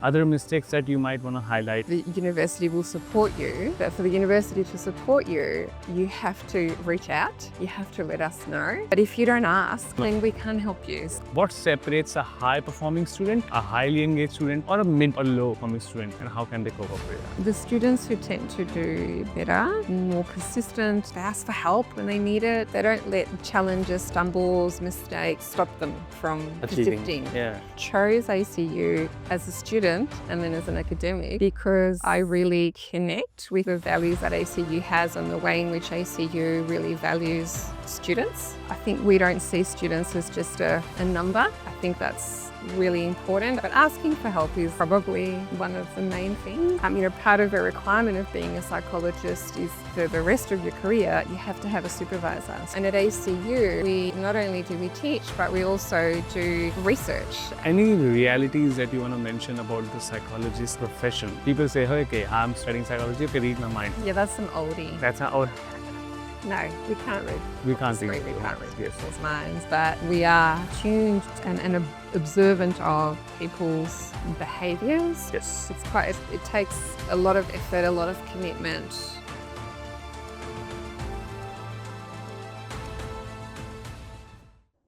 Other mistakes that you might want to highlight? The university will support you, but for the university to support you, you have to reach out, you have to let us know. But if you don't ask, then we can't help you. What separates a high-performing student, a highly engaged student, or a mid or low-performing student, and how can they cope up with that? The students who tend to do better, more persistent, they ask for help when they need it. They don't let challenges, stumbles, mistakes stop them from persisting. Yeah. Chose ACU as a student and then as an academic because I really connect with the values that ACU has and the way in which ACU really values students. I think we don't see students as just a number. I think that's really important, but asking for help is probably one of the main things. Part of the requirement of being a psychologist is for the rest of your career, you have to have a supervisor. And at ACU, we not only do we teach, but we also do research. Any realities that you want to mention about the psychologist profession? People say, hey, okay, I'm studying psychology, okay, read my mind. Yeah, that's some oldie. That's not, oh, no, we can't read. we can't read. We can't read Yes. people's minds, but we are tuned and observant of people's behaviours. Yes. It takes a lot of effort, a lot of commitment.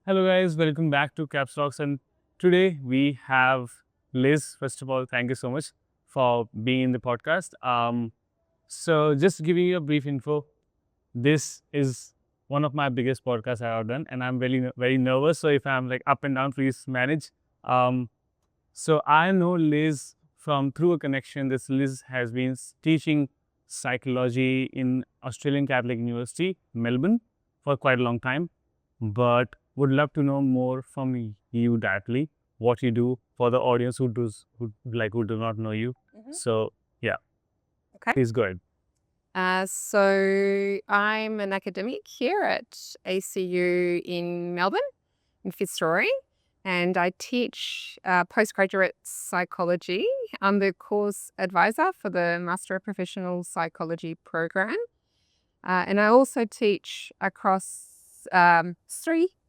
Hello guys, welcome back to KapsTalks, and today we have Liz. First of all, thank you so much for being in the podcast. So just giving you a brief info, this is one of my biggest podcasts I have done, and I'm very nervous. So if I'm like up and down, please manage. So I know Liz from through a connection. This Liz has been teaching psychology in Australian Catholic University, Melbourne, for quite a long time, but would love to know more from you directly, what you do for the audience who do not know you. So yeah, Okay. please go ahead. So I'm an academic here at ACU in Melbourne, in Fitzroy, and I teach postgraduate psychology. I'm the course advisor for the Master of Professional Psychology program. And I also teach across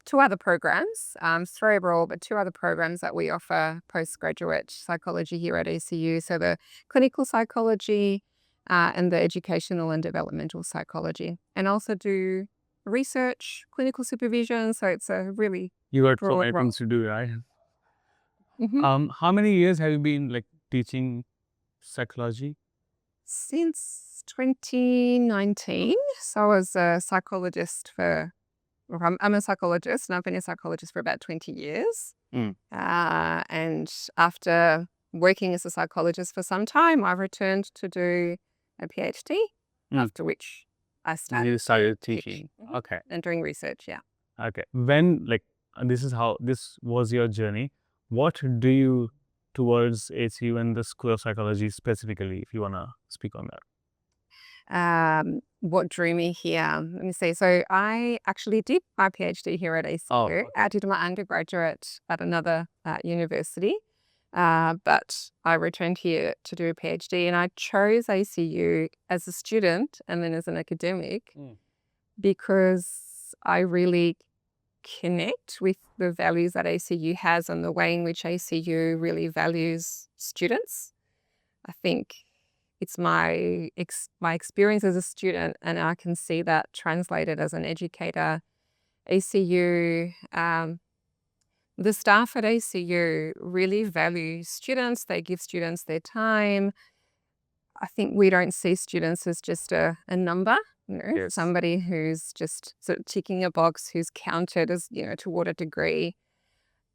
two other programs, three overall, but two other programs that we offer postgraduate psychology here at ACU. So the clinical psychology and the educational and developmental psychology. And also do research, clinical supervision. So it's a really You got so broad many role. things to do, right? Mhm. How many years have you been teaching psychology? Since 2019. So I was a psychologist I'm a psychologist and I've been a psychologist for about 20 years. And after working as a psychologist for some time, I returned to do a PhD, after which I started You started teaching. Mhm. Okay. and doing research, yeah. Okay. When this was your journey, what drew you towards ACU and the School of Psychology specifically, if you wanna speak on that? What drew me here? Let me see. So I actually did my PhD here at ACU. Oh, okay. I did my undergraduate at another university, but I returned here to do a PhD, and I chose ACU as a student and then as an academic because I really connect with the values that ACU has and the way in which ACU really values students. I think it's my experience as a student, and I can see that translated as an educator. ACU, the staff at ACU really value students. They give students their time. I think we don't see students as just a number, Yes. somebody who's just sort of ticking a box, who's counted as, to what a degree.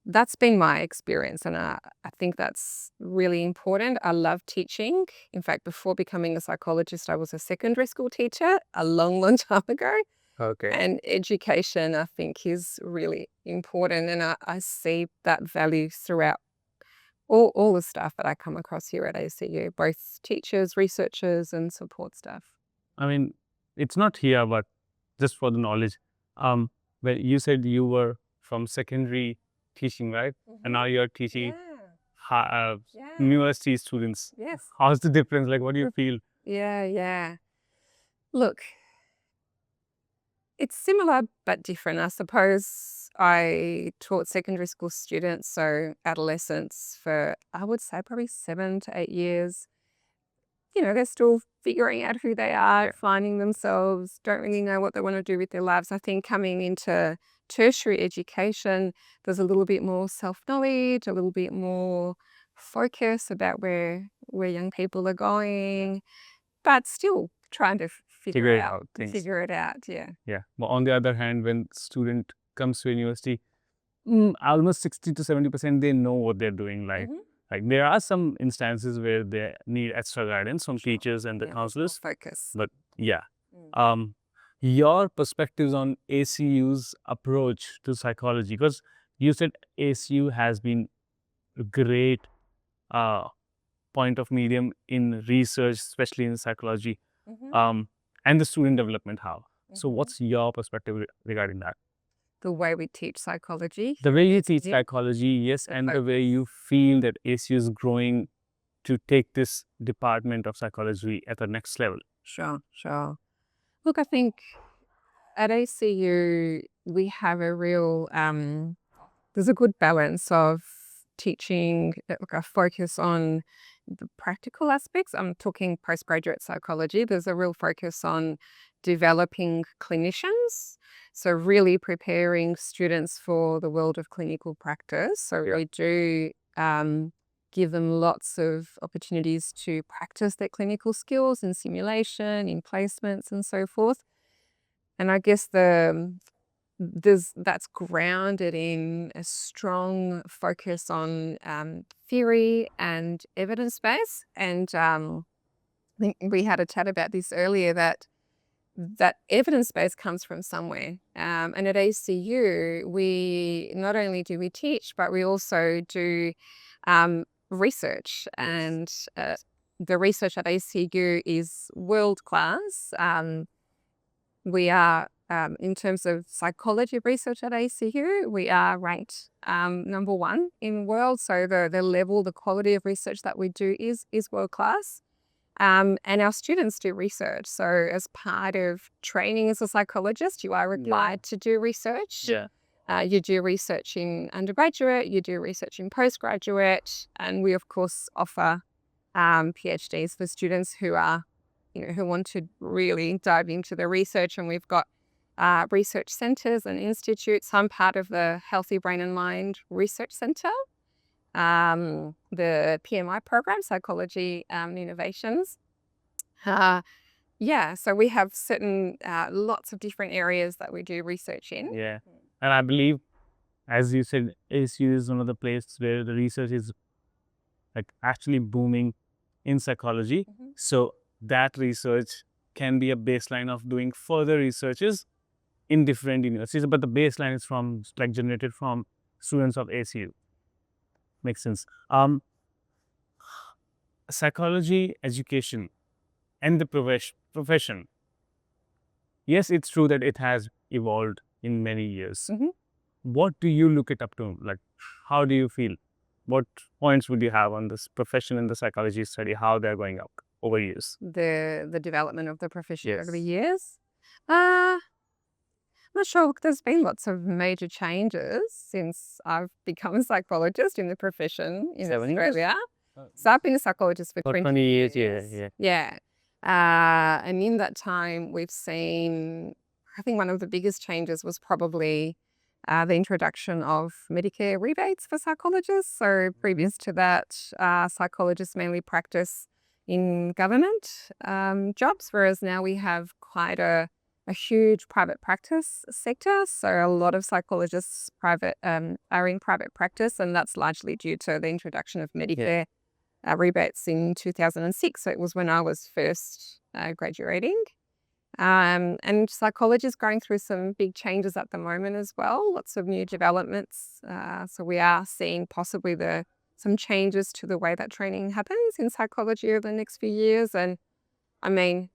That's been my experience, and I think that's really important. I love teaching. In fact, before becoming a psychologist, I was a secondary school teacher a long, long time ago. Okay. And education, I think, is really important, and I see that value throughout all the staff that I come across here at ACU, both teachers, researchers, and support staff. I mean, it's not here, but just for the knowledge, well, you said you were from secondary teaching, right? And now you're teaching Yeah. university students. Yes. How's the difference? What do you feel? Yeah. Look, it's similar but different. I suppose I taught secondary school students, so adolescents, for I would say probably 7 to 8 years. They're still figuring out who they are, finding themselves, don't really know what they want to do with their lives. I think coming into tertiary education, there's a little bit more self-knowledge, a little bit more focus about where young people are going, but still trying to Figure it out, things. figure it out, yeah. Yeah. But on the other hand, when student comes to university, almost 60 to 70% they know what they're doing. Like there are some instances where they need extra guidance from teachers and the Yeah, there's more counselors. focus. But yeah, your perspectives on ACU's approach to psychology, because you said ACU has been a great point of medium in research, especially in psychology, and the student development. How? So, what's your perspective regarding that? The way we teach psychology. The way you teach ACU. psychology, yes, The and the way you feel that ACU is growing to take this department of psychology at the next level. Sure. Look, I think at ACU we have a real there's a good balance of teaching, like a focus on the practical aspects. I'm talking postgraduate psychology. There's a real focus on developing clinicians. So really preparing students for the world of clinical practice. So we do give them lots of opportunities to practice their clinical skills in simulation, in placements and so forth. And I guess that's grounded in a strong focus on theory and evidence base. And I think we had a chat about this earlier, that evidence base comes from somewhere. And at ACU, we not only do we teach, but we also do research. And the research at ACU is world class. We are, in terms of psychology research at ACU, we are ranked number 1 in the world. So the level, the quality of research that we do is world class. And our students do research. So as part of training as a psychologist, you are required to do research. You do research in undergraduate, you do research in postgraduate, and we of course offer PhDs for students who are, who want to really dive into the research. And we've got research centres and institutes. I'm part of the Healthy Brain and Mind Research Centre, the PMI program, Psychology Innovations. So we have certain lots of different areas that we do research in. Yeah, and I believe, as you said, ACU is one of the places where the research is like actually booming in psychology. So that research can be a baseline of doing further researches in different universities, but the baseline is generated from students of ACU. Makes sense. Psychology education and the profession. Yes, it's true that it has evolved in many years. What do you look it up to? Like, how do you feel? What points would you have on this profession and the psychology study, how they're going up over years? The development of the profession over the years? I'm not sure. There's been lots of major changes since I've become a psychologist in the profession in Australia. So I've been a psychologist for 20 years. Yeah. And in that time, we've seen, I think one of the biggest changes was probably the introduction of Medicare rebates for psychologists. So previous to that, psychologists mainly practice in government jobs, whereas now we have quite a huge private practice sector. So a lot of psychologists are in private practice, and that's largely due to the introduction of Medicare rebates in 2006. So it was when I was first graduating. And psychology is going through some big changes at the moment as well, lots of new developments. So we are seeing possibly some changes to the way that training happens in psychology over the next few years. And I mean,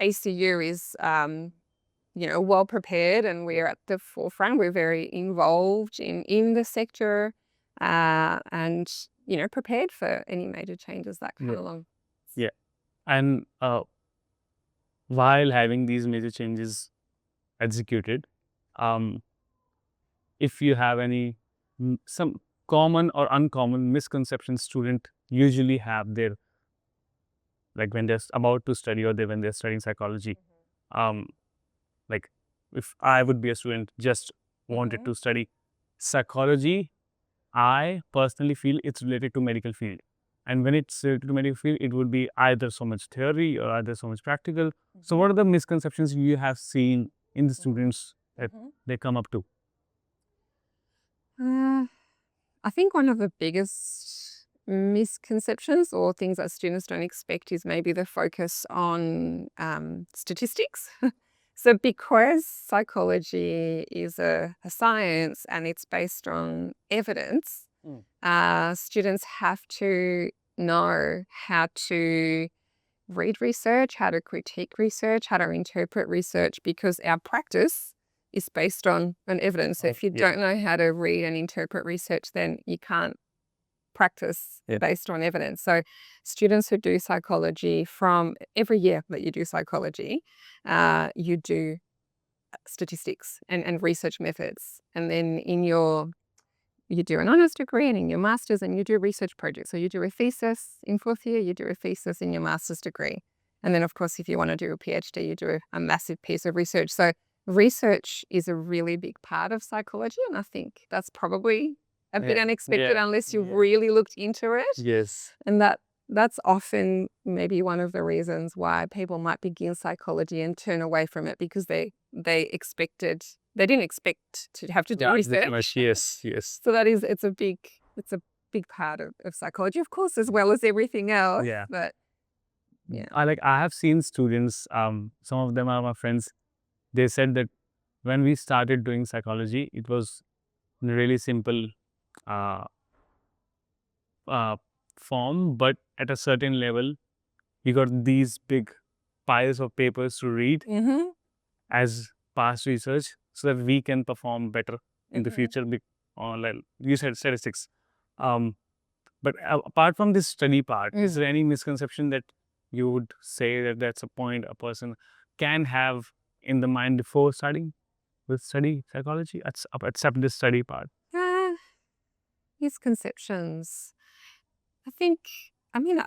ACU is, well prepared, and we're at the forefront. We're very involved in the sector, and, prepared for any major changes that come along. Yeah. And while having these major changes executed, if you have any some common or uncommon misconceptions student usually have their, like when they're about to study or when they're studying psychology. Like if I would be a student just wanted to study psychology, I personally feel it's related to medical field. And when it's related to medical field, it would be either so much theory or either so much practical. So what are the misconceptions you have seen in the students that they come up to? I think one of the biggest misconceptions or things that students don't expect is maybe the focus on statistics. So because psychology is a science and it's based on evidence, students have to know how to read research, how to critique research, how to interpret research, because our practice is based on evidence. So if you don't know how to read and interpret research, then you can't practice based on evidence. So students who do psychology, from every year that you do psychology, you do statistics and research methods. And then you do an honours degree, and in your master's, and you do research projects. So you do a thesis in fourth year, you do a thesis in your master's degree. And then, of course, if you want to do a PhD, you do a massive piece of research. So research is a really big part of psychology. And I think that's probably a bit unexpected unless you really looked into it. Yes. And that's often maybe one of the reasons why people might begin psychology and turn away from it, because they didn't expect to have to do research. Yes. So it's a big part of psychology, of course, as well as everything else. Yeah. But yeah. I have seen students, some of them are my friends, they said that when we started doing psychology, it was really simple form, but at a certain level, you got these big piles of papers to read as past research so that we can perform better in the future. Like you said, statistics. But apart from this study part, is there any misconception that you would say that that's a point a person can have in the mind before study psychology, except this study part? Misconceptions. I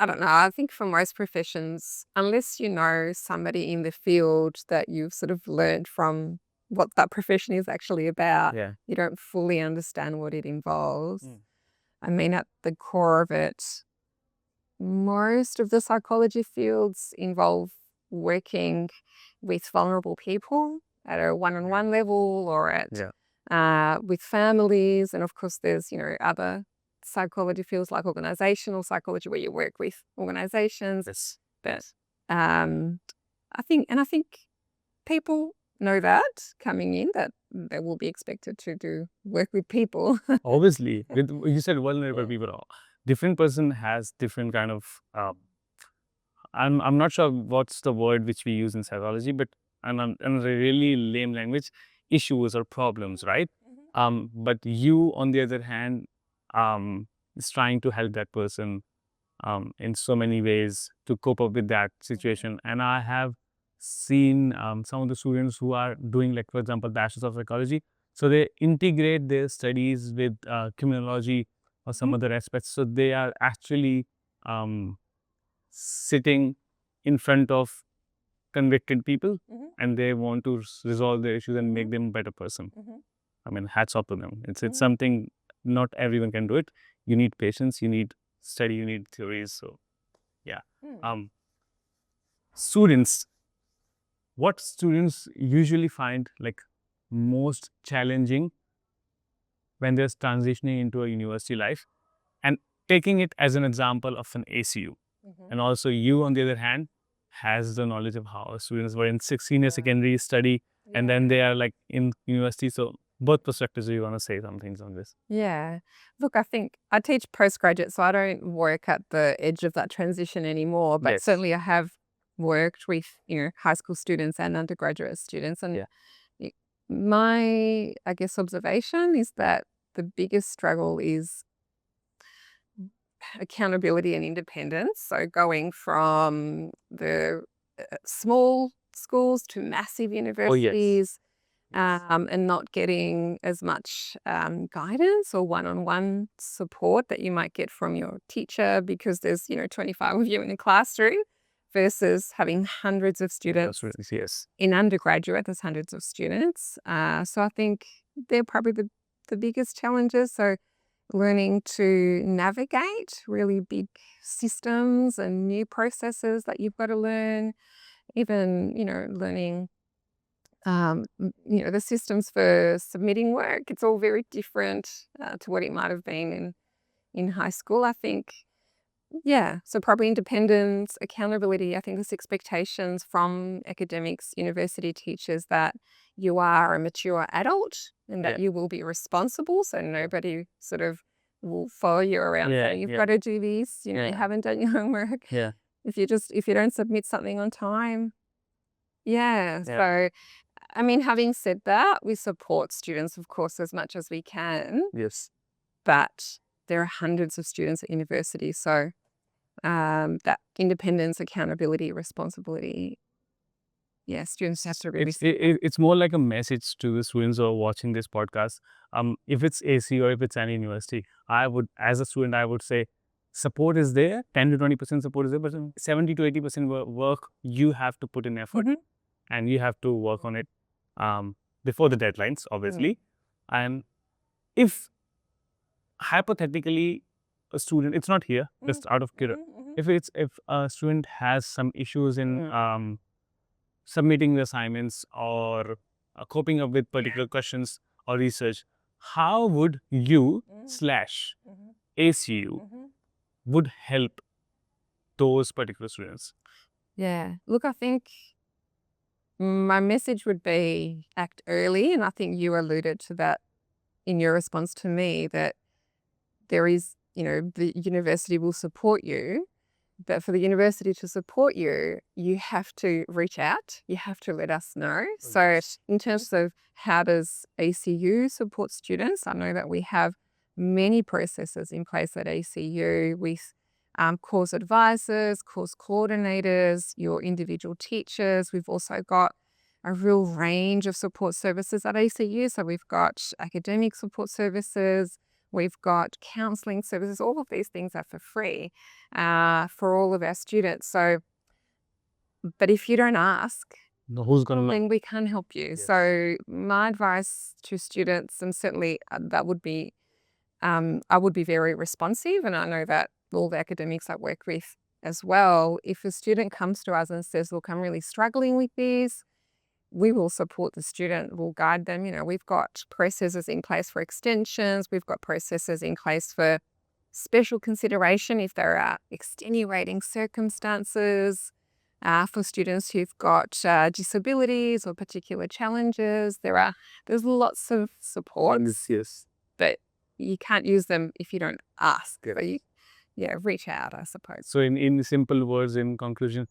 don't know. I think for most professions, unless you know somebody in the field that you've sort of learned from what that profession is actually about, you don't fully understand what it involves. At the core of it, most of the psychology fields involve working with vulnerable people at a one-on-one level or with families. And of course, there's, other psychology fields like organizational psychology, where you work with organizations. But I think people know that coming in, that they will be expected to do work with people. Obviously, you said vulnerable people. Different person has different kind of. I'm not sure what's the word which we use in psychology, but in a really lame language, issues or problems, right? But you, on the other hand, is trying to help that person in so many ways to cope up with that situation. And I have seen some of the students who are doing, like, for example, bachelor's of psychology. So they integrate their studies with criminology or some other aspects. So they are actually sitting in front of convicted people, and they want to resolve their issues and make them a better person. Hats off to them. It's something not everyone can do it. You need patience, you need study, you need theories. So yeah. What students usually find like most challenging when they're transitioning into a university life, and taking it as an example of an ACU. And also you, on the other hand, has the knowledge of how students were in senior secondary study, and then they are like in university. So both perspectives, you want to say some things on this? Yeah. Look, I think I teach postgraduate, so I don't work at the edge of that transition anymore. But certainly I have worked with, high school students and undergraduate students. And my, I guess, observation is that the biggest struggle is accountability and independence. So going from the small schools to massive universities, and not getting as much guidance or one-on-one support that you might get from your teacher because there's 25 of you in a classroom versus having hundreds of students. Yes. In undergraduate, there's hundreds of students. So I think they're probably the biggest challenges. So learning to navigate really big systems and new processes that you've got to learn, even, learning, the systems for submitting work. It's all very different to what it might have been in high school, I think. Yeah, so probably independence, accountability. I think there's expectations from academics, university teachers that you are a mature adult and that Yeah. you will be responsible. So nobody sort of will follow you around Yeah, saying you've yeah. got to do this. You Yeah. haven't done your homework. Yeah. If you don't submit something on time. Yeah. Yeah. So I mean, having said that, we support students, of course, as much as we can, Yes. but there are hundreds of students at university. So that independence, accountability, responsibility. Yeah, students have to really It's more like a message to the students who are watching this podcast. If it's AC or if it's any university, as a student, I would say support is there. 10 to 20% support is there, but 70 to 80% work you have to put in effort, and you have to work on it before the deadlines, obviously. And if hypothetically a student, it's not here, just out of curiosity, if a student has some issues in submitting the assignments or coping up with particular questions or research, how would you / ACU would help those particular students? Yeah. Look, I think my message would be act early. And I think you alluded to that in your response to me, that there is, the university will support you. But for the university to support you, you have to reach out. You have to let us know. So in terms of how does ACU support students, I know that we have many processes in place at ACU with course advisors, course coordinators, your individual teachers. We've also got a real range of support services at ACU. So we've got academic support services, we've got counselling services. All of these things are for free for all of our students. So, but if you don't ask, Who's going to then we can't help you. Yes. So my advice to students, and certainly that would be, I would be very responsive, and I know that all the academics I work with as well. If a student comes to us and says, look, I'm really struggling with this, we will support the student, we'll guide them. We've got processes in place for extensions. We've got processes in place for special consideration if there are extenuating circumstances for students who've got disabilities or particular challenges. There's lots of supports, Yes. but you can't use them if you don't ask. So reach out, I suppose. So in simple words, in conclusion,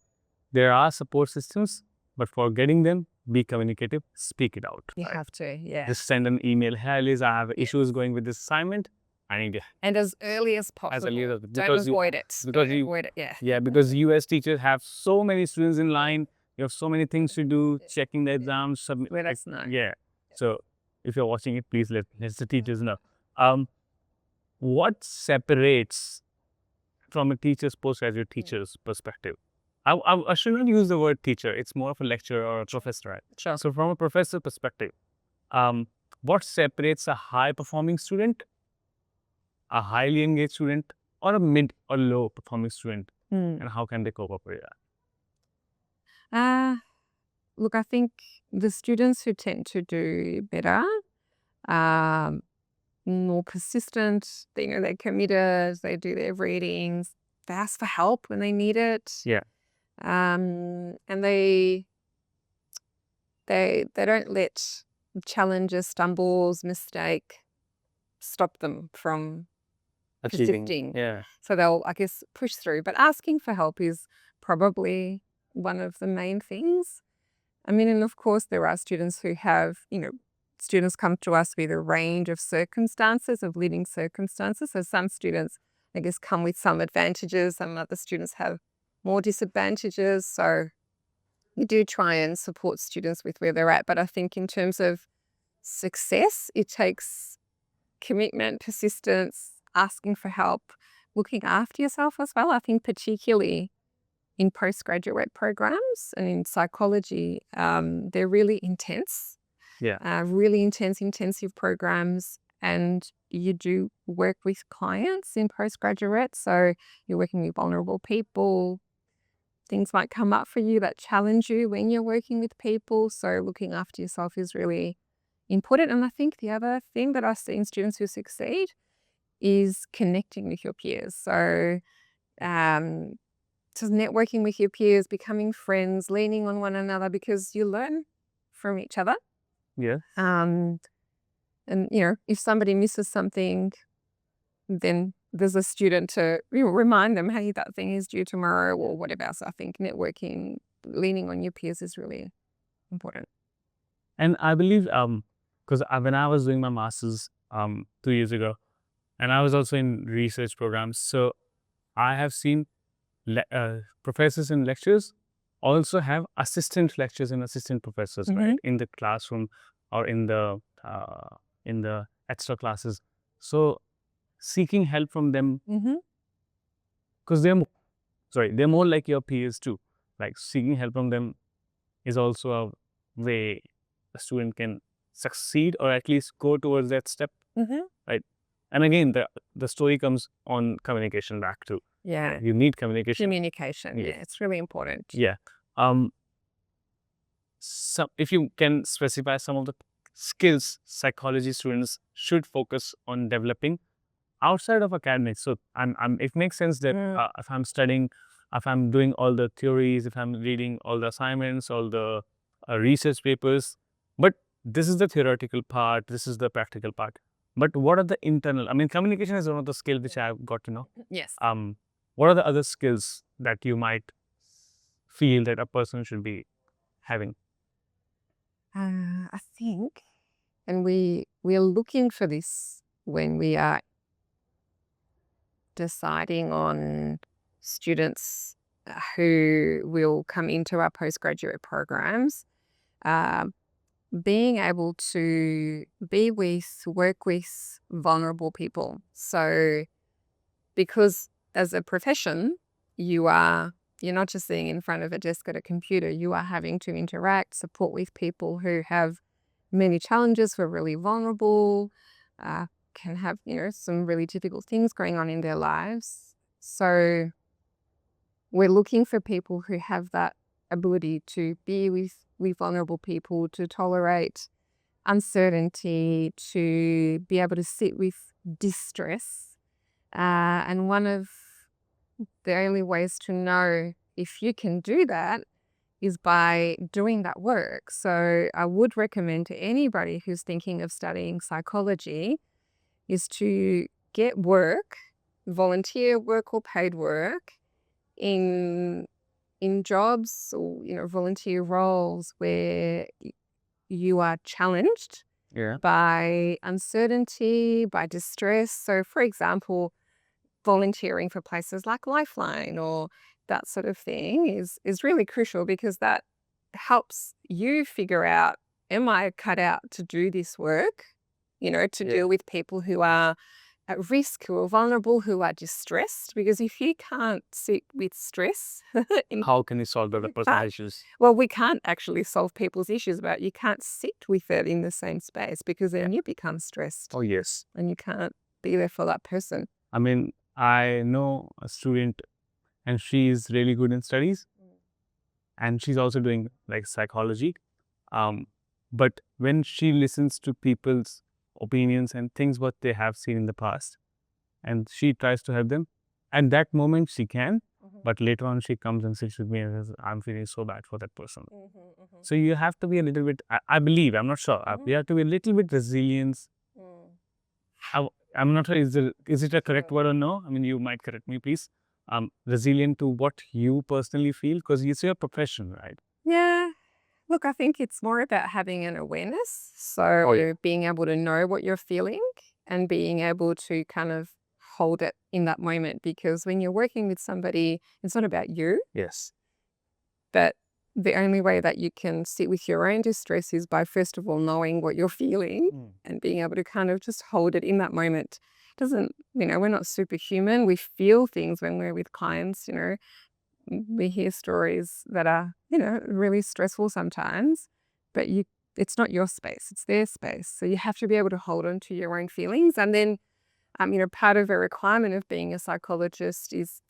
there are support systems, but for getting them, be communicative, speak it out. You have to, yeah. Just send an email. Hey, Liz, I have issues going with this assignment. I need And as early as possible. early as- Don't because you- avoid it. because Don't you- avoid it, yeah. Yeah, because US teachers have so many students in line. You have so many things to do, checking the exams, submit. Let us know. Yeah. So if you're watching it, please let the teachers know. What separates from a teacher's postgraduate teacher's perspective? I should not use the word teacher. It's more of a lecturer or a professor, right? Sure. So from a professor perspective, what separates a high-performing student, a highly engaged student, or a mid or low-performing student, and how can they cope up with that? Look, I think the students who tend to do better, more persistent, they're committed, they do their readings, they ask for help when they need it. Yeah. And they don't let challenges, stumbles, mistake stop them from persisting. Yeah. So they'll, I guess, push through. But asking for help is probably one of the main things. I mean, and of course, there are students who have, students come to us with a range of circumstances, of living circumstances. So some students, I guess, come with some advantages. Some other students have more disadvantages. So we do try and support students with where they're at. But I think in terms of success. It takes commitment, persistence, asking for help, looking after yourself as well. I think particularly in postgraduate programs and in psychology, they're really intense. Really intensive programs, and you do work with clients in postgraduate. So you're working with vulnerable people. Things might come up for you that challenge you when you're working with people. So looking after yourself is really important. And I think the other thing that I see in students who succeed is connecting with your peers. So just networking with your peers, becoming friends, leaning on one another, because you learn from each other. Yeah. And if somebody misses something, then there's a student to remind them, hey, that thing is due tomorrow or whatever. So I think networking, leaning on your peers is really important. And I believe, because when I was doing my master's 2 years ago, and I was also in research programs, so I have seen professors and lecturers also have assistant lecturers and assistant professors, right, in the classroom or in the extra classes. So seeking help from them, because they're more like your peers too. Like seeking help from them is also a way a student can succeed or at least go towards that step, right? And again, the story comes on communication back to. Yeah. You need communication. Communication. Yeah, it's really important. Yeah. So if you can specify some of the skills psychology students should focus on developing outside of academics. So it makes sense that if I'm studying, if I'm doing all the theories, if I'm reading all the assignments, all the research papers, but this is the theoretical part, this is the practical part. But what are the internal? I mean, communication is one of the skills which I've got to know. Yes. What are the other skills that you might feel that a person should be having? I think, and we're looking for this when we are deciding on students who will come into our postgraduate programs, being able to work with vulnerable people. So because as a profession, you're not just sitting in front of a desk at a computer, you are having to interact, support with people who have many challenges, who are really vulnerable, can have, some really difficult things going on in their lives. So we're looking for people who have that ability to be with vulnerable people, to tolerate uncertainty, to be able to sit with distress. And one of the only ways to know if you can do that is by doing that work. So I would recommend to anybody who's thinking of studying psychology is to get work, volunteer work or paid work in jobs or volunteer roles where you are challenged by uncertainty, by distress. So for example, volunteering for places like Lifeline or that sort of thing is really crucial, because that helps you figure out, am I cut out to do this work? To deal with people who are at risk, who are vulnerable, who are distressed. Because if you can't sit with stress, how can you solve other personal issues? Well, we can't actually solve people's issues, but you can't sit with it in the same space, because then you become stressed. Oh, yes. And you can't be there for that person. I mean, I know a student and she's really good in studies and she's also doing like psychology. But when she listens to people's opinions and things what they have seen in the past, and she tries to help them, at that moment she can, but later on she comes and sits with me and says, I'm feeling so bad for that person. So you have to be a little bit, I believe, I'm not sure, you have to be a little bit resilient. I'm not sure, is it a correct word or no? I mean, you might correct me, please. Resilient to what you personally feel, because it's your profession, right? Yeah. Look, I think it's more about having an awareness. So being able to know what you're feeling and being able to kind of hold it in that moment. Because when you're working with somebody, it's not about you. Yes. But the only way that you can sit with your own distress is by, first of all, knowing what you're feeling and being able to kind of just hold it in that moment. Doesn't, we're not superhuman. We feel things when we're with clients, we hear stories that are, really stressful sometimes, but it's not your space, it's their space. So you have to be able to hold on to your own feelings. And then, part of a requirement of being a psychologist is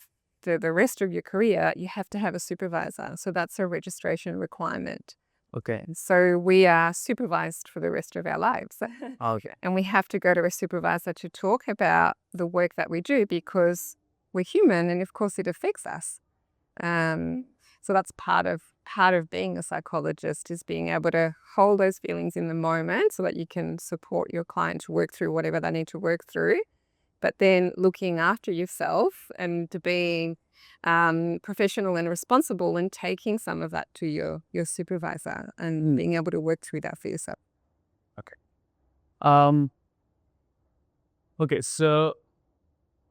the rest of your career, you have to have a supervisor. So that's a registration requirement. Okay. So we are supervised for the rest of our lives. Okay. And we have to go to a supervisor to talk about the work that we do because we're human and of course it affects us. So that's part of being a psychologist, is being able to hold those feelings in the moment so that you can support your client to work through whatever they need to work through. But then looking after yourself and being professional and responsible and taking some of that to your supervisor and being able to work through that for yourself. Okay, so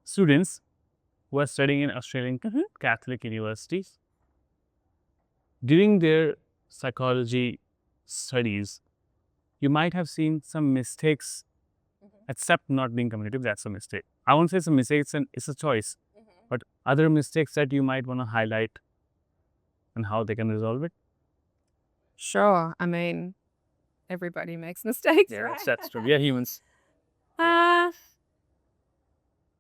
students who are studying in Australian Catholic universities, during their psychology studies, you might have seen some mistakes, except not being communicative. That's a mistake. I won't say it's a mistake, it's a choice. But other mistakes that you might want to highlight and how they can resolve it? Sure. I mean, everybody makes mistakes, right? That's true. We are humans.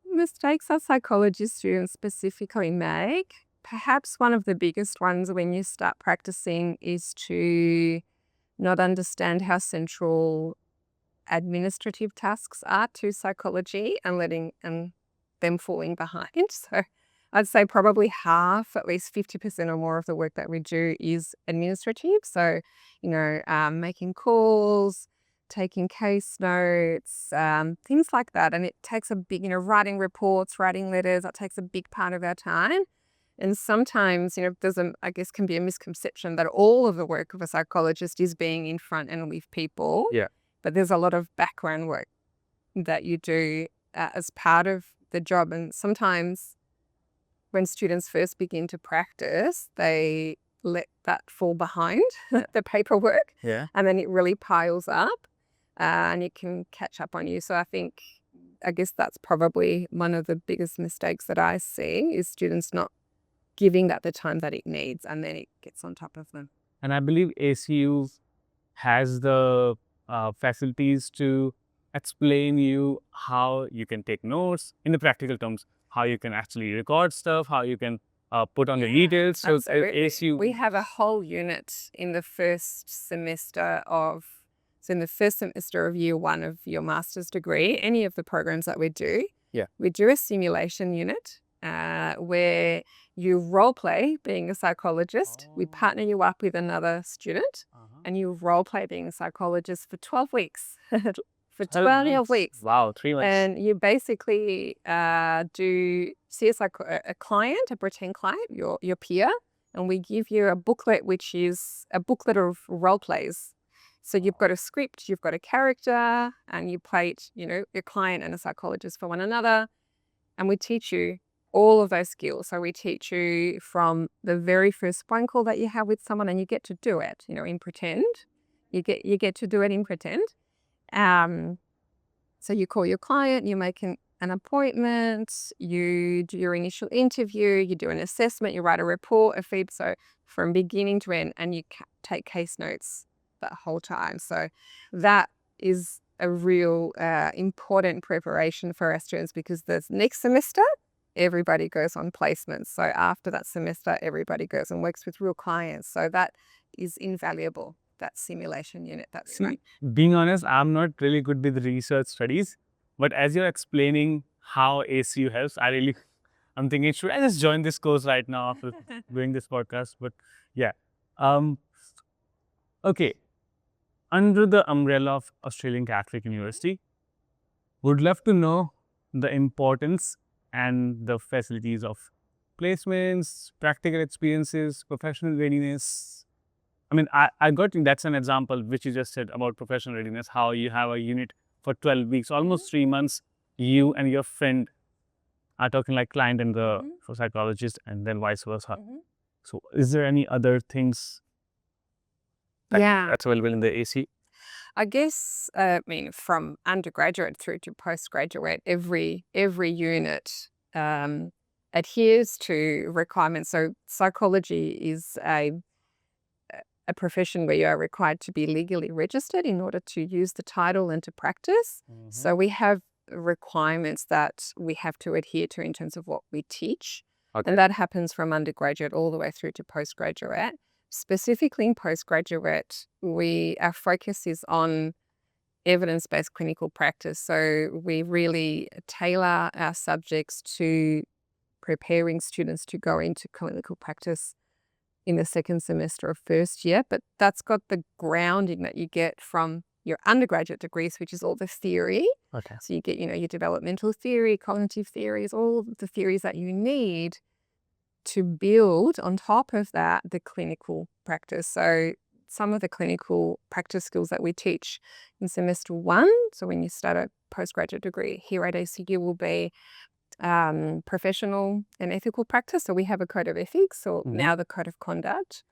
Mistakes that psychology students specifically make. Perhaps one of the biggest ones when you start practicing is to not understand how central administrative tasks are to psychology and letting them falling behind. So I'd say probably half, at least 50% or more of the work that we do is administrative. So, making calls, taking case notes, things like that. And it takes a big, writing reports, writing letters, that takes a big part of our time. And sometimes, there's can be a misconception that all of the work of a psychologist is being in front and with people. Yeah. But there's a lot of background work that you do as part of the job. And sometimes when students first begin to practice, they let that fall behind, the paperwork. Yeah. And then it really piles up and it can catch up on you. So I guess that's probably one of the biggest mistakes that I see, is students not giving that the time that it needs, and then it gets on top of them. And I believe ACU has the facilities to explain you how you can take notes in the practical terms, how you can actually record stuff, how you can put on your details. So ACU, we have a whole unit in the first semester of year one of your master's degree, any of the programs that we do. Yeah. We do a simulation unit where you role play being a psychologist. We partner you up with another student and you role play being a psychologist for 12 weeks. For 12 weeks. Wow, 3 months. And you basically see a client, a pretend client, your peer, and we give you a booklet, which is a booklet of role plays. So you've got a script, you've got a character, and you play, your client and a psychologist for one another. And we teach you all of those skills. So we teach you from the very first phone call that you have with someone, and you get to do it, in pretend. You get to do it in pretend. So you call your client, you make an appointment, you do your initial interview, you do an assessment, you write a report, a feed, so from beginning to end, and you take case notes that whole time. So that is a real important preparation for our students, because the next semester, everybody goes on placements. So after that semester, everybody goes and works with real clients. So that is invaluable, that simulation unit. That's right. Being honest, I'm not really good with research studies, but as you're explaining how ACU helps, I'm thinking, should I just join this course right now after doing this podcast? But yeah. Okay. Under the umbrella of Australian Catholic University, would love to know the importance and the facilities of placements, practical experiences, professional readiness. I mean, I got that's an example which you just said about professional readiness, how you have a unit for 12 weeks, almost 3 months, you and your friend are talking like client and the psychologist, and then vice versa. So is there any other things that's available in the AC? I guess, I mean, from undergraduate through to postgraduate, every unit adheres to requirements. So psychology is a profession where you are required to be legally registered in order to use the title and to practice. So we have requirements that we have to adhere to in terms of what we teach. And that happens from undergraduate all the way through to postgraduate. Specifically in postgraduate, our focus is on evidence-based clinical practice. So we really tailor our subjects to preparing students to go into clinical practice in the second semester of first year. But that's got the grounding that you get from your undergraduate degrees, which is all the theory. So you get, your developmental theory, cognitive theories, all of the theories that you need to build on top of that the clinical practice. So some of the clinical practice skills that we teach in semester 1, so when you start a postgraduate degree here at ACU, will be professional and ethical practice. So we have a code of ethics, or now the code of conduct,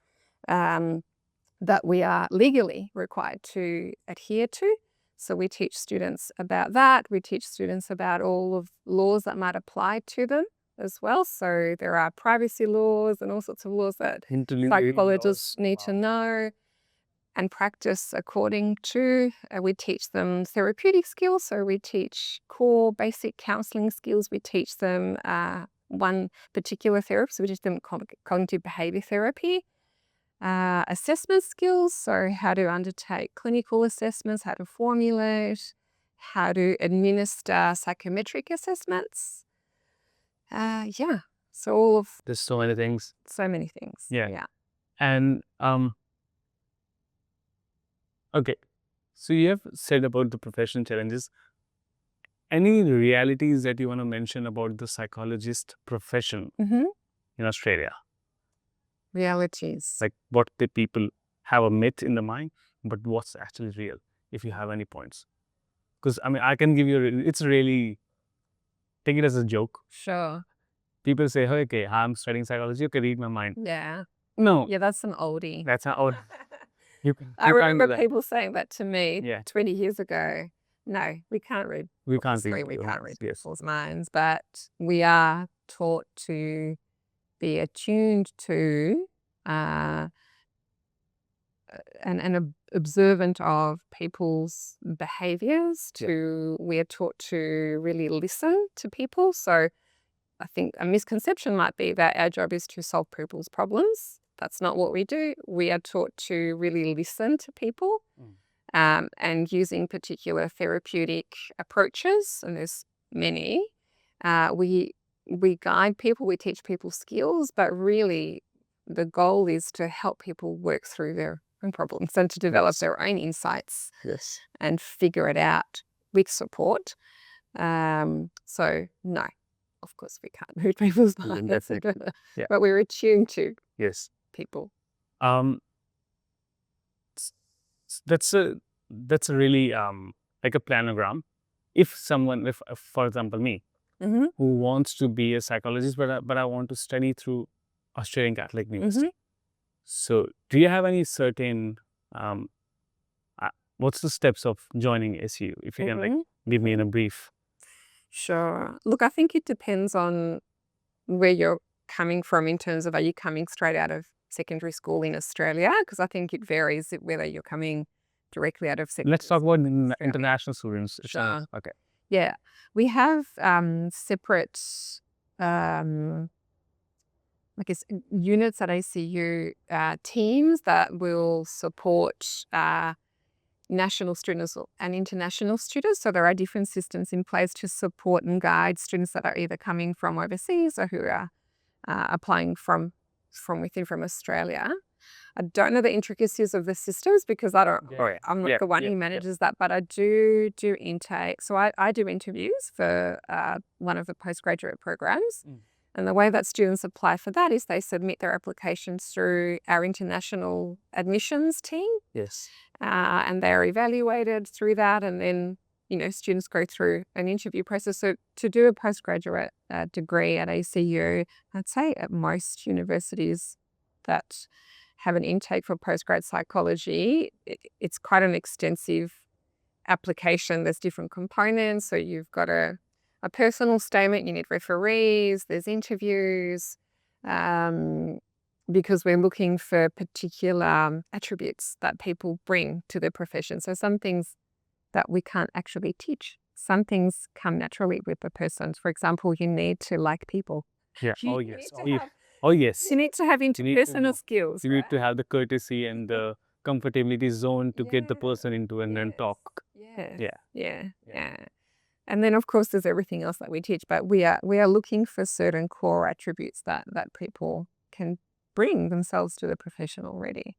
that we are legally required to adhere to. So we teach students about that. We teach students about all of laws that might apply to them as well. So there are privacy laws and all sorts of laws that psychologists need to know and practice according to. We teach them therapeutic skills. So we teach core basic counselling skills. We teach them one particular therapy. So we teach them cognitive behaviour therapy. Assessment skills, so how to undertake clinical assessments, how to formulate, how to administer psychometric assessments. So all of... There's so many things. So many things. Yeah. And okay, so you have said about the professional challenges. Any realities that you want to mention about the psychologist profession in Australia? Realities. Like what the people have a myth in the mind, but what's actually real, if you have any points. Because I mean, I can give you, it's really, take it as a joke. Sure. People say, hey, okay, I'm studying psychology, okay, read my mind. Yeah. No. Yeah, that's an oldie. That's an old. I remember people saying that to me 20 years ago. No, we can't read. We can't read people's minds, but we are taught to be attuned to and observant of people's behaviours. We are taught to really listen to people. So I think a misconception might be that our job is to solve people's problems. That's not what we do. We are taught to really listen to people and using particular therapeutic approaches, and there's many. We guide people, we teach people skills, but really the goal is to help people work through their own problems and to develop their own insights and figure it out with support. So no, of course we can't read people's minds, but we're attuned to people. That's a really like a planogram. If someone, for example me, who wants to be a psychologist, but I want to study through Australian Catholic University. So do you have any certain what's the steps of joining ACU, if you can like give me in a brief? Sure. Look, I think it depends on where you're coming from in terms of, are you coming straight out of secondary school in Australia? Because I think it varies whether you're coming directly out of secondary. Let's talk about international students. Sure. Okay. Yeah, we have separate, I guess, units at ACU, teams that will support national students and international students. So there are different systems in place to support and guide students that are either coming from overseas or who are applying from within Australia. I don't know the intricacies of the systems because I'm not the one who manages that, but I do intake. So I do interviews for one of the postgraduate programs. And the way that students apply for that is they submit their applications through our international admissions team. And they're evaluated through that. And then, students go through an interview process. So to do a postgraduate degree at ACU, I'd say at most universities that have an intake for postgrad psychology, it's quite an extensive application. There's different components. So you've got a personal statement, you need referees, there's interviews, because we're looking for particular attributes that people bring to their profession. So some things that we can't actually teach. Some things come naturally with the person. For example, you need to like people. Yeah. You Oh need yes. to Oh yes. have- Oh yes. You need to have need to interpersonal know. skills. You need to have the courtesy and the comfortability zone to get the person into and then talk. Yeah. Yeah. Yeah. And then of course there's everything else that we teach, but we are looking for certain core attributes that people can bring themselves to the profession already.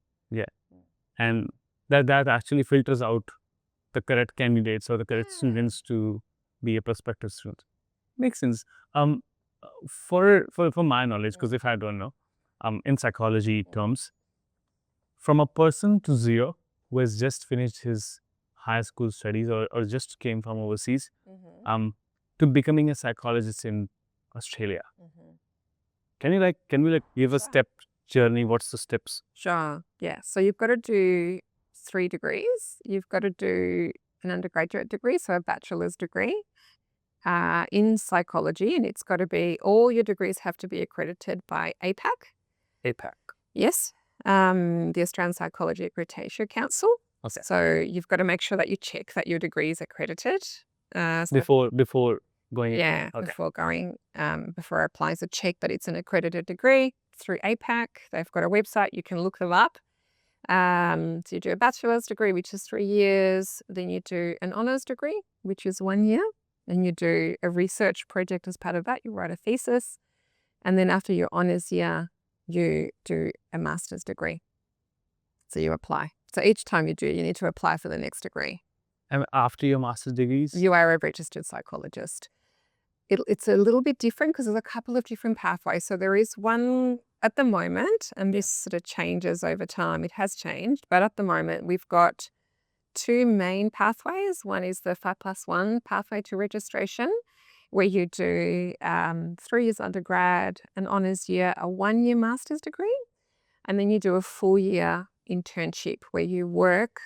And that actually filters out the correct candidates or the correct students to be a prospective student. Makes sense. For my knowledge, because if I don't know, in psychology terms, from a person to zero who has just finished his high school studies or just came from overseas, to becoming a psychologist in Australia. Can we give a step journey? What's the steps? Sure. Yeah. So you've got to do 3 degrees. You've got to do an undergraduate degree, so a bachelor's degree in psychology, and it's got to be, all your degrees have to be accredited by APAC. APAC. Yes. The Australian Psychology Accreditation Council. Okay. So you've got to make sure that you check that your degree is accredited. Before going. Yeah, Okay. before applying, so check that it's an accredited degree through APAC. They've got a website, you can look them up. So you do a bachelor's degree, which is 3 years. Then you do an honours degree, which is 1 year. And you do a research project as part of that. You write a thesis. And then after your honours year, you do a master's degree. So you apply. So each time you do, you need to apply for the next degree. And after your master's degrees? You are a registered psychologist. It's a little bit different because there's a couple of different pathways. So there is one at the moment, and this sort of changes over time. It has changed, but at the moment we've got 2 main pathways. One is the 5+1 pathway to registration, where you do 3 years undergrad, an honours year, a 1-year master's degree, and then you do a full year internship where you work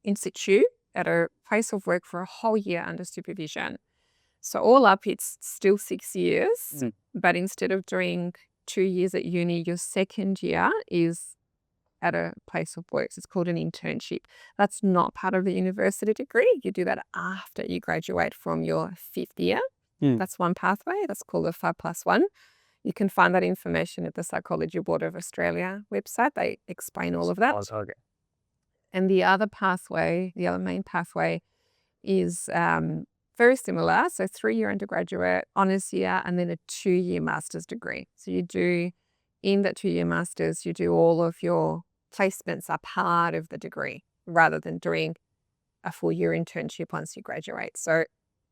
in situ at a place of work for a whole year under supervision. So all up, it's still 6 years, but instead of doing 2 years at uni, your second year is at a place of work. So it's called an internship. That's not part of the university degree. You do that after you graduate from your 5th year. That's one pathway. That's called the 5+1. You can find that information at the Psychology Board of Australia website. They explain all of that. Okay. And the other pathway, the other main pathway, is very similar. So 3-year undergraduate, honours year, and then a 2-year master's degree. So you do, in that 2-year master's, you do all of your placements are part of the degree rather than doing a full year internship once you graduate. So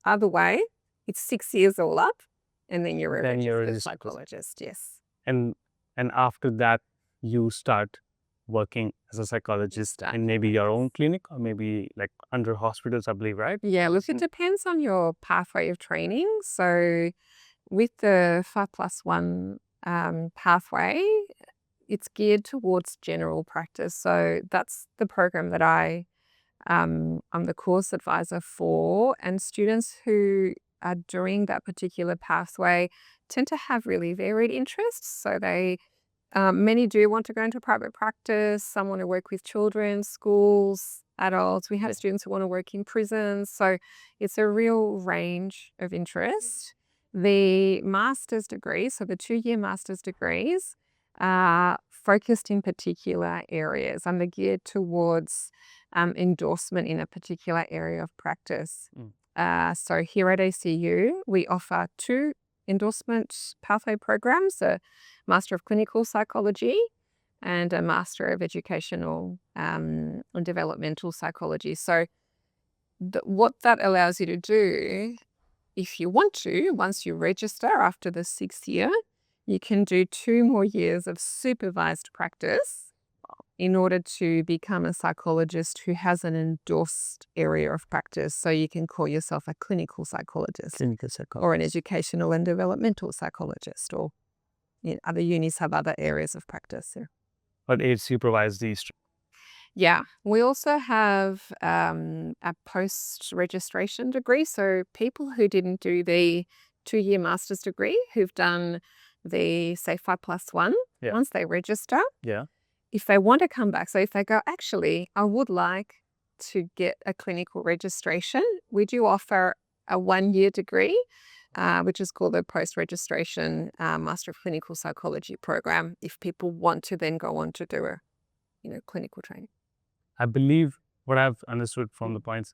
either way, it's 6 years all up, and then you're a registered psychologist. Yes. And after that, you start working as a psychologist in maybe your own clinic or maybe like under hospitals, I believe, right? Yeah, look, it depends on your pathway of training. So with the 5+1 pathway, it's geared towards general practice. So that's the program that I'm the course advisor for, and students who are doing that particular pathway tend to have really varied interests. So they many do want to go into private practice. Some want to work with children, schools, adults. We have students who want to work in prisons. So it's a real range of interest. The master's degree, so the 2-year master's degrees, are focused in particular areas, and they're geared towards endorsement in a particular area of practice. So here at ACU, we offer 2 endorsement pathway programs, a Master of Clinical Psychology and a Master of Educational and Developmental Psychology. So what that allows you to do, if you want to, once you register after the 6th year, you can do 2 more years of supervised practice in order to become a psychologist who has an endorsed area of practice. So you can call yourself a clinical psychologist, or an educational and developmental psychologist, or other unis have other areas of practice. Yeah. But ACU provides these. Yeah, we also have a post-registration degree. So people who didn't do the 2-year master's degree, who've done the, say, 5+1, Yeah. once they register, Yeah. if they want to come back, so if they go, actually, I would like to get a clinical registration, we do offer a 1-year degree, which is called the post-registration Master of Clinical Psychology program, if people want to then go on to do a clinical training. I believe what I've understood from the points,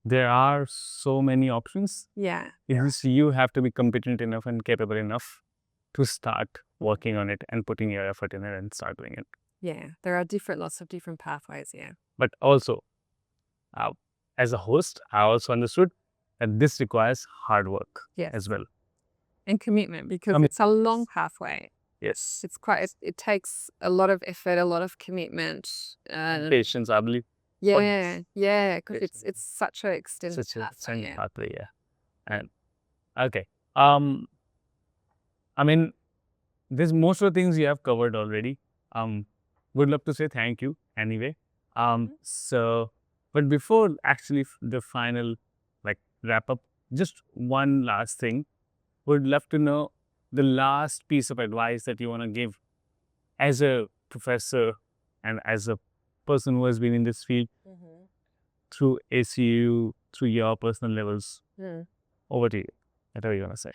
there are so many options. Yeah. It's just you have to be competent enough and capable enough to start working on it and putting your effort in it and start doing it. Yeah, there are lots of different pathways, yeah. But also, as a host, I also understood that this requires hard work Yes. as well. And commitment, because it's a long pathway. Yes. It's quite, it takes a lot of effort, a lot of commitment. Patience, I believe. Yeah, because it's such an extended pathway, yeah. And okay. I mean, there's most of the things you have covered already. Would love to say thank you anyway. So, but before actually the final wrap up, just one last thing. Would love to know the last piece of advice that you want to give as a professor and as a person who has been in this field through ACU, through your personal levels. Over to you. Whatever you want to say.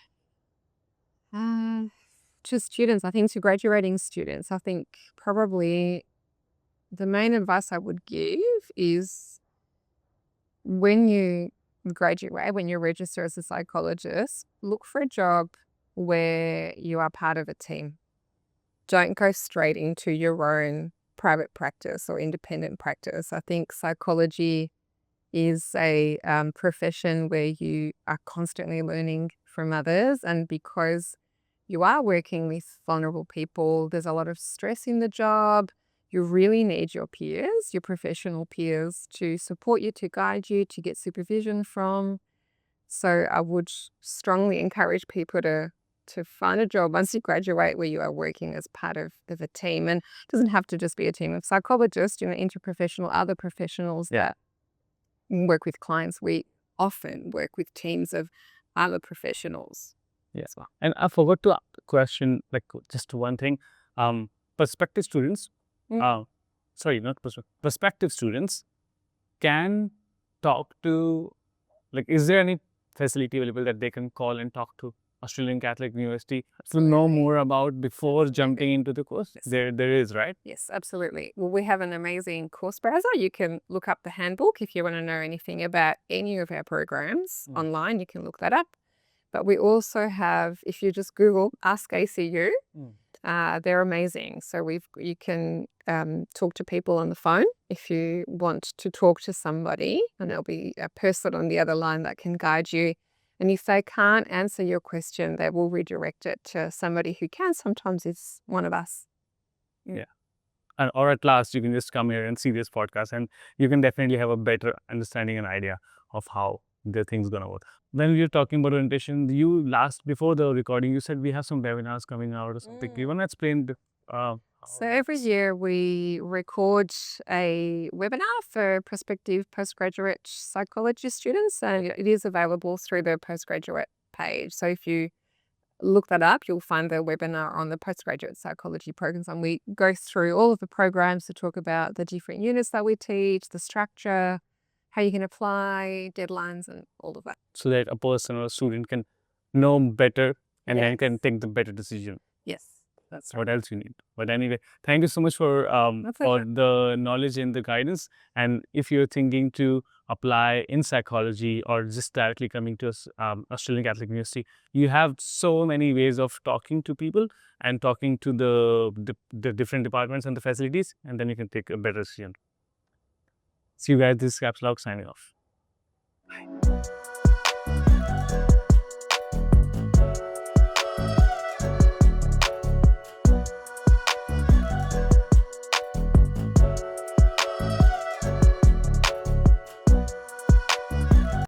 To students, I think to graduating students, I think probably the main advice I would give is when you graduate, when you register as a psychologist, look for a job where you are part of a team. Don't go straight into your own private practice or independent practice. I think psychology is a profession where you are constantly learning from others, and because you are working with vulnerable people, there's a lot of stress in the job. You really need your peers, your professional peers, to support you, to guide you, to get supervision from. So I would strongly encourage people to find a job once you graduate where you are working as part of a team. And it doesn't have to just be a team of psychologists, interprofessional, other professionals that work with clients. We often work with teams of other professionals. Yeah. Well. And I forgot to ask the question, just one thing. Prospective students, prospective students can talk to, is there any facility available that they can call and talk to Australian Catholic University to know more about before jumping into the course? Yes. There is, right? Yes, absolutely. Well, we have an amazing course browser. You can look up the handbook if you want to know anything about any of our programs online. You can look that up. But we also have, if you just Google Ask ACU, they're amazing. So you can talk to people on the phone if you want to talk to somebody, and there'll be a person on the other line that can guide you. And if they can't answer your question, they will redirect it to somebody who can. Sometimes it's one of us. Yeah. Or at last, you can just come here and see this podcast, and you can definitely have a better understanding and idea of how the thing's going to work. When we were talking about orientation, before the recording, you said we have some webinars coming out or something. You want to explain? So every year we record a webinar for prospective postgraduate psychology students, and it is available through the postgraduate page. So if you look that up, you'll find the webinar on the postgraduate psychology programs, and we go through all of the programs to talk about the different units that we teach, the structure, how you can apply, deadlines, and all of that. So that a person or a student can know better and then can take the better decision. Yes, that's right. What else you need? But anyway, thank you so much for the knowledge and the guidance. And if you're thinking to apply in psychology or just directly coming to Australian Catholic University, you have so many ways of talking to people and talking to the different departments and the facilities, and then you can take a better decision. See you guys. This is KapsTalks signing off. Bye.